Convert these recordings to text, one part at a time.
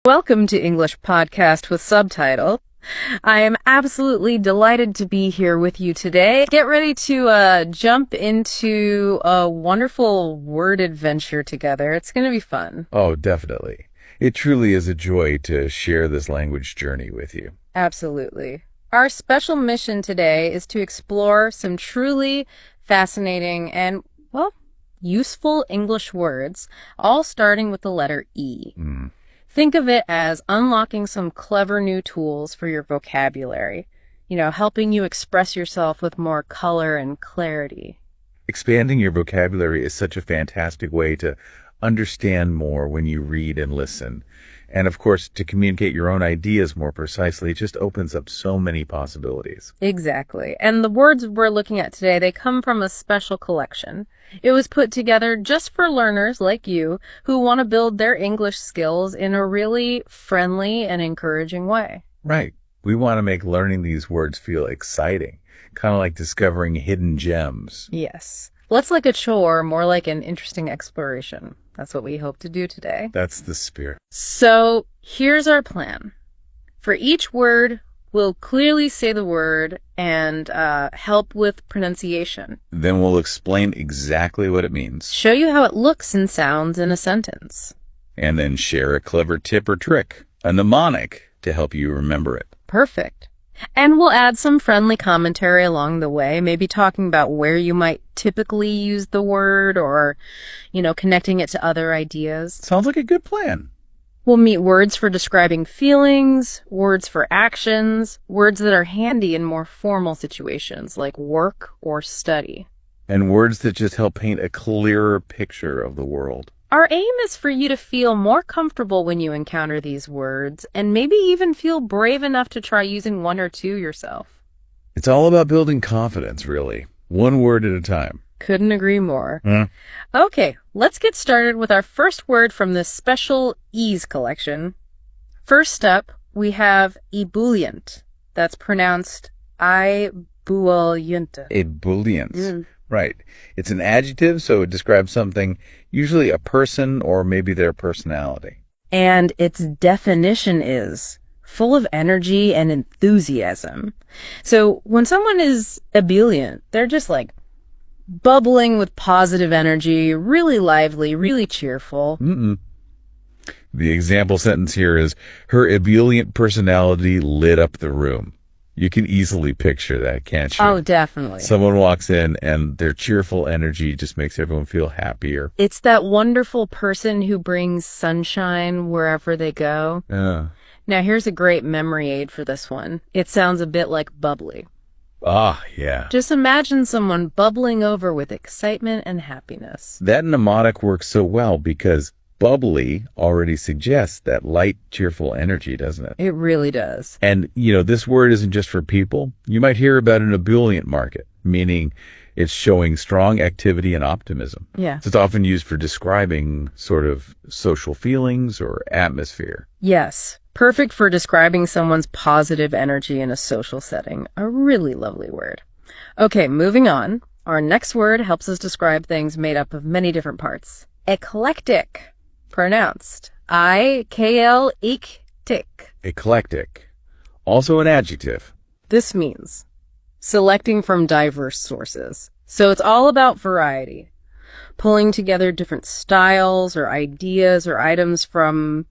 Welcome to English Podcast with Subtitle. I am absolutely delighted to be here with you today. Get ready to jump into a wonderful word adventure together. It's going to be fun. Oh, definitely. It truly is a joy to share this language journey with you. Absolutely. Our special mission today is to explore some truly fascinating and, well, useful English words, all starting with the letter E. Think of it as unlocking some clever new tools for your vocabulary, helping you express yourself with more color and clarity. Expanding your vocabulary is such a fantastic way to understand more when you read and listen. And of course, to communicate your own ideas more precisely, it just opens up so many possibilities. Exactly. And the words we're looking at today, they come from a special collection. It was put together just for learners like you who want to build their English skills in a really friendly and encouraging way. Right. We want to make learning these words feel exciting, kind of like discovering hidden gems. Yes. Less like a chore, more like an interesting exploration. That's what we hope to do today. That's the spirit. So here's our plan. For each word, we'll clearly say the word and help with pronunciation. Then we'll explain exactly what it means. Show you how it looks and sounds in a sentence. And then share a clever tip or trick, a mnemonic, to help you remember it. Perfect. And we'll add some friendly commentary along the way, maybe talking about where you might typically use the word or, connecting it to other ideas. Sounds like a good plan. We'll meet words for describing feelings, words for actions, words that are handy in more formal situations like work or study. And words that just help paint a clearer picture of the world. Our aim is for you to feel more comfortable when you encounter these words and maybe even feel brave enough to try using one or two yourself. It's all about building confidence, really. One word at a time. Couldn't agree more. Okay, let's get started with our first word from this special E's collection. First up, we have ebullient. That's pronounced ebullient. Ebullient. Right. It's an adjective, so it describes something, usually a person or maybe their personality. And its definition is full of energy and enthusiasm. So when someone is ebullient, they're just like bubbling with positive energy, really lively, really cheerful. The example sentence here is, her ebullient personality lit up the room. You can easily picture that, can't you? Oh, definitely. Someone walks in and their cheerful energy just makes everyone feel happier. It's that wonderful person who brings sunshine wherever they go. Yeah. Now, here's a great memory aid for this one. It sounds a bit like bubbly. Ah, yeah. Just imagine someone bubbling over with excitement and happiness. That mnemonic works so well because bubbly already suggests that light, cheerful energy, doesn't it? It really does. And, this word isn't just for people. You might hear about an ebullient market, meaning it's showing strong activity and optimism. Yeah. It's often used for describing sort of social feelings or atmosphere. Yes. Perfect for describing someone's positive energy in a social setting. A really lovely word. Okay, moving on. Our next word helps us describe things made up of many different parts. Eclectic. Pronounced eclectic. Eclectic. Also an adjective. This means selecting from diverse sources. So it's all about variety. Pulling together different styles or ideas or items from,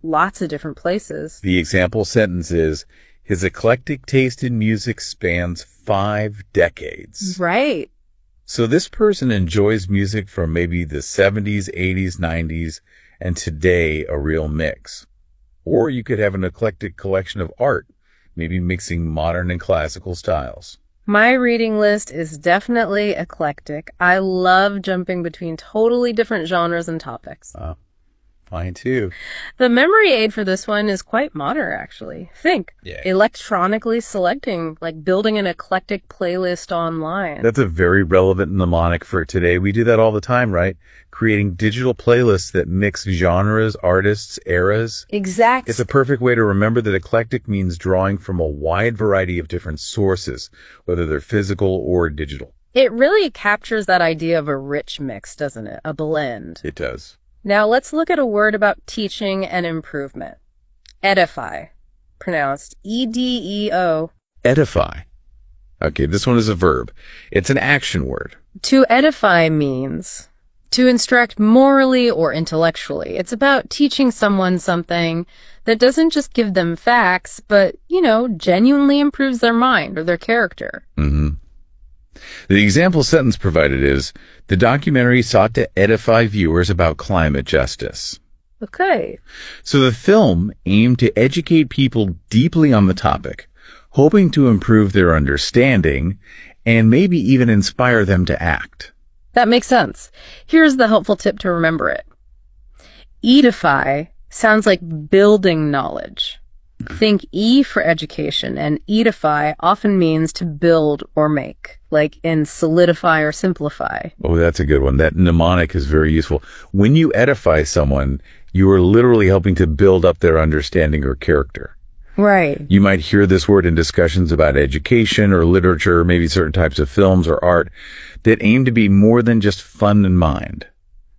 lots of different places. The example sentence is, his eclectic taste in music spans 5 decades. Right. So this person enjoys music from maybe the 70s, 80s, 90s, and today a real mix. Or you could have an eclectic collection of art, maybe mixing modern and classical styles. My reading list is definitely eclectic. I love jumping between totally different genres and topics. Mine too. The memory aid for this one is quite modern, actually. Think. Yeah. Electronically selecting, like building an eclectic playlist online. That's a very relevant mnemonic for today. We do that all the time, right? Creating digital playlists that mix genres, artists, eras. Exactly. It's a perfect way to remember that eclectic means drawing from a wide variety of different sources, whether they're physical or digital. It really captures that idea of a rich mix, doesn't it? A blend. It does. Now let's look at a word about teaching and improvement. Edify, pronounced E-D-E-O. Edify. Okay, this one is a verb. It's an action word. To edify means to instruct morally or intellectually. It's about teaching someone something that doesn't just give them facts, but, genuinely improves their mind or their character. Mm-hmm. The example sentence provided is, the documentary sought to edify viewers about climate justice. Okay. So the film aimed to educate people deeply on the topic, hoping to improve their understanding and maybe even inspire them to act. That makes sense. Here's the helpful tip to remember it. Edify sounds like building knowledge. Think E for education, and edify often means to build or make, like in solidify or simplify. Oh, that's a good one. That mnemonic is very useful. When you edify someone, you are literally helping to build up their understanding or character. Right. You might hear this word in discussions about education or literature, maybe certain types of films or art that aim to be more than just fun in mind.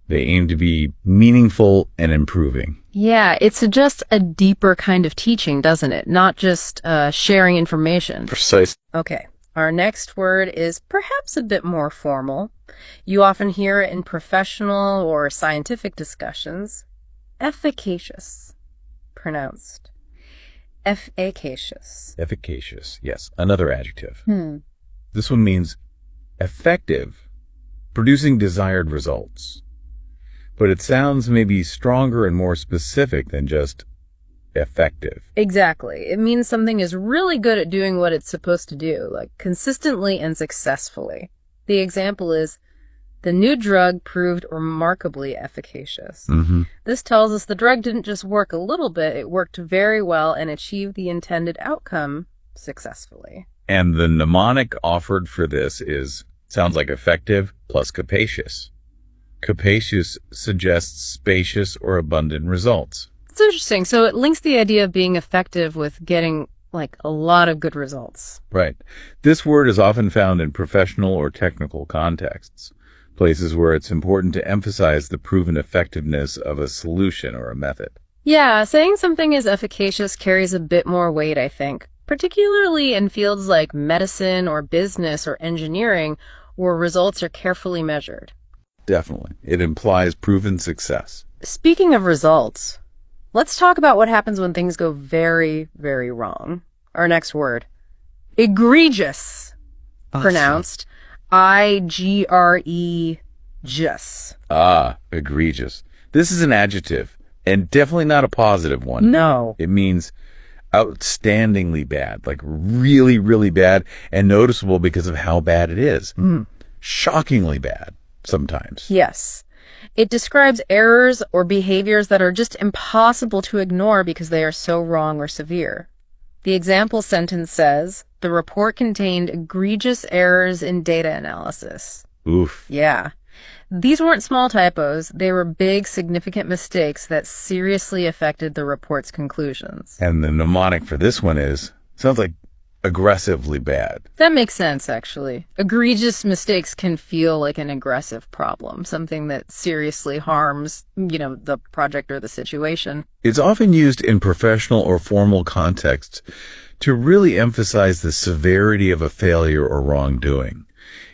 They aim to be meaningful and improving. Yeah, it suggests a deeper kind of teaching, doesn't it? Not just sharing information. Precise. Okay, our next word is perhaps a bit more formal. You often hear it in professional or scientific discussions. Efficacious, pronounced efficacious. Efficacious, yes. Another adjective. Hmm. This one means effective, producing desired results. But it sounds maybe stronger and more specific than just effective. Exactly. It means something is really good at doing what it's supposed to do, like consistently and successfully. The example is, the new drug proved remarkably efficacious. Mm-hmm. This tells us the drug didn't just work a little bit, it worked very well and achieved the intended outcome successfully. And the mnemonic offered for this sounds like effective plus capacious. Capacious suggests spacious or abundant results. It's interesting. So it links the idea of being effective with getting a lot of good results. Right. This word is often found in professional or technical contexts, places where it's important to emphasize the proven effectiveness of a solution or a method. Yeah, saying something is efficacious carries a bit more weight, I think, particularly in fields like medicine or business or engineering, where results are carefully measured. Definitely. It implies proven success. Speaking of results, let's talk about what happens when things go very, very wrong. Our next word, egregious, pronounced I-G-R-E-just. Ah, egregious. This is an adjective, and definitely not a positive one. No. It means outstandingly bad, like really, really bad, and noticeable because of how bad it is. Shockingly bad, sometimes. Yes. It describes errors or behaviors that are just impossible to ignore because they are so wrong or severe. The example sentence says, the report contained egregious errors in data analysis. Oof. Yeah. These weren't small typos. They were big, significant mistakes that seriously affected the report's conclusions. And the mnemonic for this one sounds like aggressively bad. That makes sense, actually. Egregious mistakes can feel like an aggressive problem, something that seriously harms, the project or the situation. It's often used in professional or formal contexts to really emphasize the severity of a failure or wrongdoing.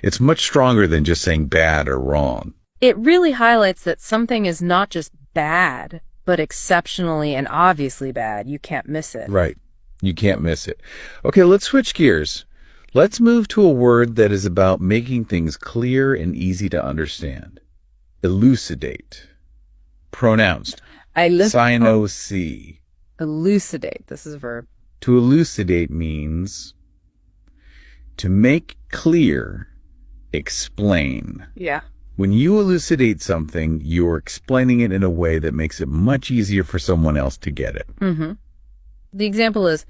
It's much stronger than just saying bad or wrong. It really highlights that something is not just bad, but exceptionally and obviously bad. You can't miss it. Right. You can't miss it. Okay, let's switch gears. Let's move to a word that is about making things clear and easy to understand. Elucidate. Pronounced Sino-C. Elucidate. This is a verb. To elucidate means to make clear, explain. Yeah. When you elucidate something, you're explaining it in a way that makes it much easier for someone else to get it. Mm-hmm. The example is,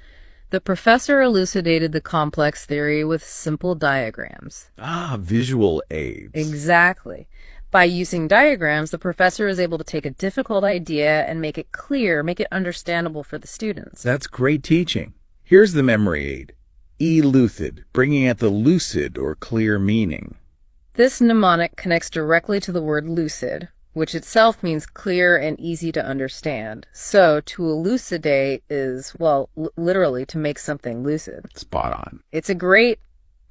the professor elucidated the complex theory with simple diagrams. Ah, visual aids. Exactly. By using diagrams, the professor is able to take a difficult idea and make it clear, make it understandable for the students. That's great teaching. Here's the memory aid. Elucid, bringing out the lucid or clear meaning. This mnemonic connects directly to the word lucid, which itself means clear and easy to understand. So to elucidate is, well, literally to make something lucid. Spot on. It's a great,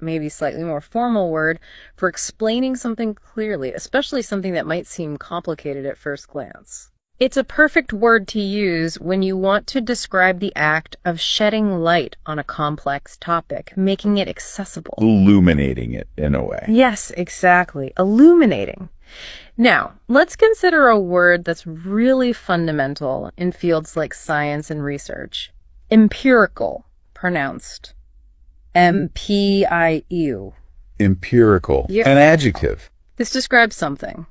maybe slightly more formal word for explaining something clearly, especially something that might seem complicated at first glance. It's a perfect word to use when you want to describe the act of shedding light on a complex topic, making it accessible. Illuminating it in a way. Yes, exactly. Illuminating. Now, let's consider a word that's really fundamental in fields like science and research. Empirical, pronounced M-P-I-U. Empirical. Yeah. An adjective. This describes something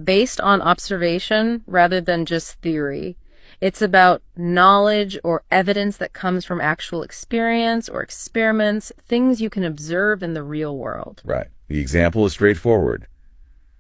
based on observation rather than just theory. It's about knowledge or evidence that comes from actual experience or experiments, things you can observe in the real world. Right. The example is straightforward.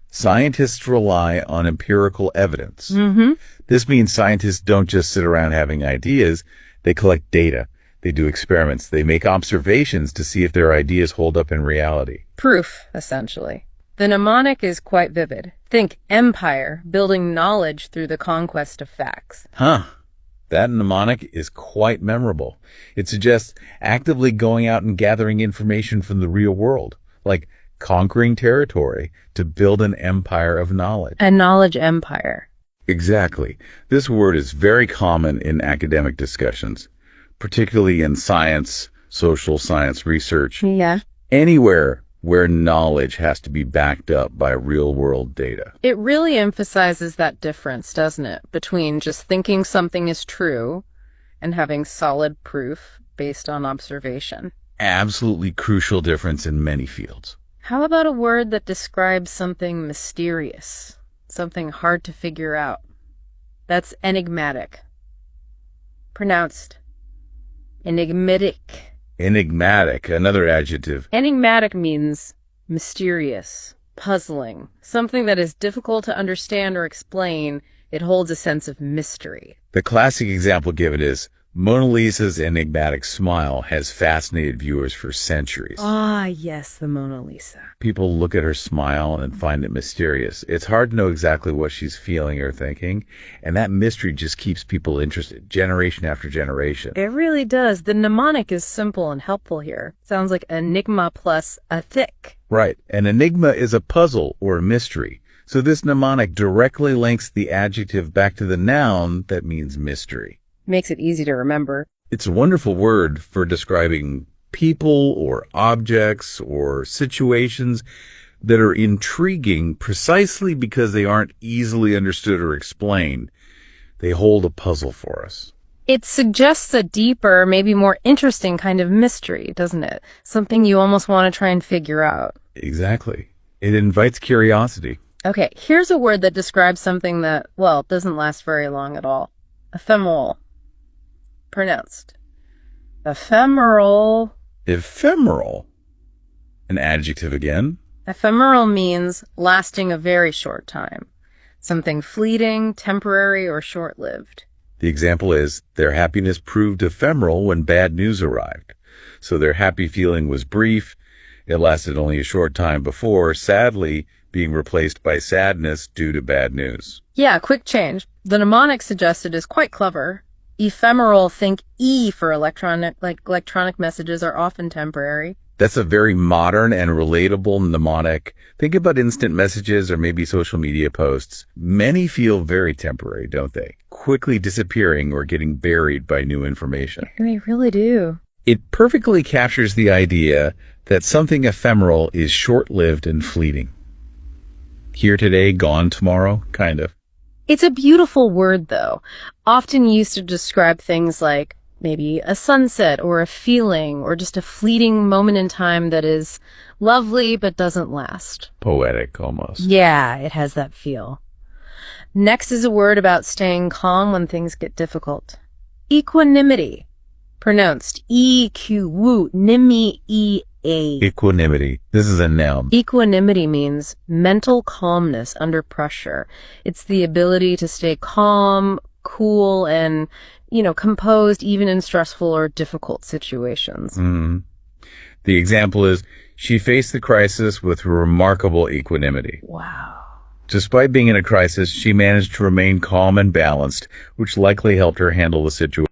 Scientists rely on empirical evidence. Mm-hmm. This means scientists don't just sit around having ideas. They collect data. They do experiments. They make observations to see if their ideas hold up in reality. Proof, essentially. The mnemonic is quite vivid. Think empire, building knowledge through the conquest of facts. Huh. That mnemonic is quite memorable. It suggests actively going out and gathering information from the real world, like conquering territory to build an empire of knowledge. A knowledge empire. Exactly. This word is very common in academic discussions, particularly in science, social science research, Yeah. anywhere where knowledge has to be backed up by real-world data. It really emphasizes that difference, doesn't it, between just thinking something is true and having solid proof based on observation. Absolutely crucial difference in many fields. How about a word that describes something mysterious, something hard to figure out? That's enigmatic. Pronounced enigmatic. Enigmatic, another adjective. Enigmatic means mysterious, puzzling, something that is difficult to understand or explain. It holds a sense of mystery. The classic example given is Mona Lisa's enigmatic smile has fascinated viewers for centuries. Ah, yes, the Mona Lisa. People look at her smile and find it mysterious. It's hard to know exactly what she's feeling or thinking, and that mystery just keeps people interested, generation after generation. It really does. The mnemonic is simple and helpful here. Sounds like enigma plus a thick. Right. An enigma is a puzzle or a mystery. So this mnemonic directly links the adjective back to the noun that means mystery. Makes it easy to remember. It's a wonderful word for describing people or objects or situations that are intriguing precisely because they aren't easily understood or explained. They hold a puzzle for us. It suggests a deeper, maybe more interesting kind of mystery, doesn't it? Something you almost want to try and figure out. Exactly. It invites curiosity. Okay, here's a word that describes something that, well, doesn't last very long at all. Ephemeral. Pronounced ephemeral. Ephemeral. An adjective again. Ephemeral means lasting a very short time. Something fleeting, temporary, or short-lived. The example is, their happiness proved ephemeral when bad news arrived. So their happy feeling was brief. It lasted only a short time before, sadly, being replaced by sadness due to bad news. Yeah, quick change. The mnemonic suggested is quite clever. Ephemeral, think E for electronic messages are often temporary. That's a very modern and relatable mnemonic. Think about instant messages or maybe social media posts. Many feel very temporary, don't they? Quickly disappearing or getting buried by new information. They really do. It perfectly captures the idea that something ephemeral is short-lived and fleeting. Here today, gone tomorrow, kind of. It's a beautiful word, though, often used to describe things like maybe a sunset or a feeling or just a fleeting moment in time that is lovely but doesn't last. Poetic, almost. Yeah, it has that feel. Next is a word about staying calm when things get difficult. Equanimity. Pronounced E-Q-U-N-I-M-I-E-A. Equanimity. This is a noun. Equanimity means mental calmness under pressure. It's the ability to stay calm, cool, and, composed even in stressful or difficult situations. The example is, she faced the crisis with remarkable equanimity. Wow. Despite being in a crisis, she managed to remain calm and balanced, which likely helped her handle the situation.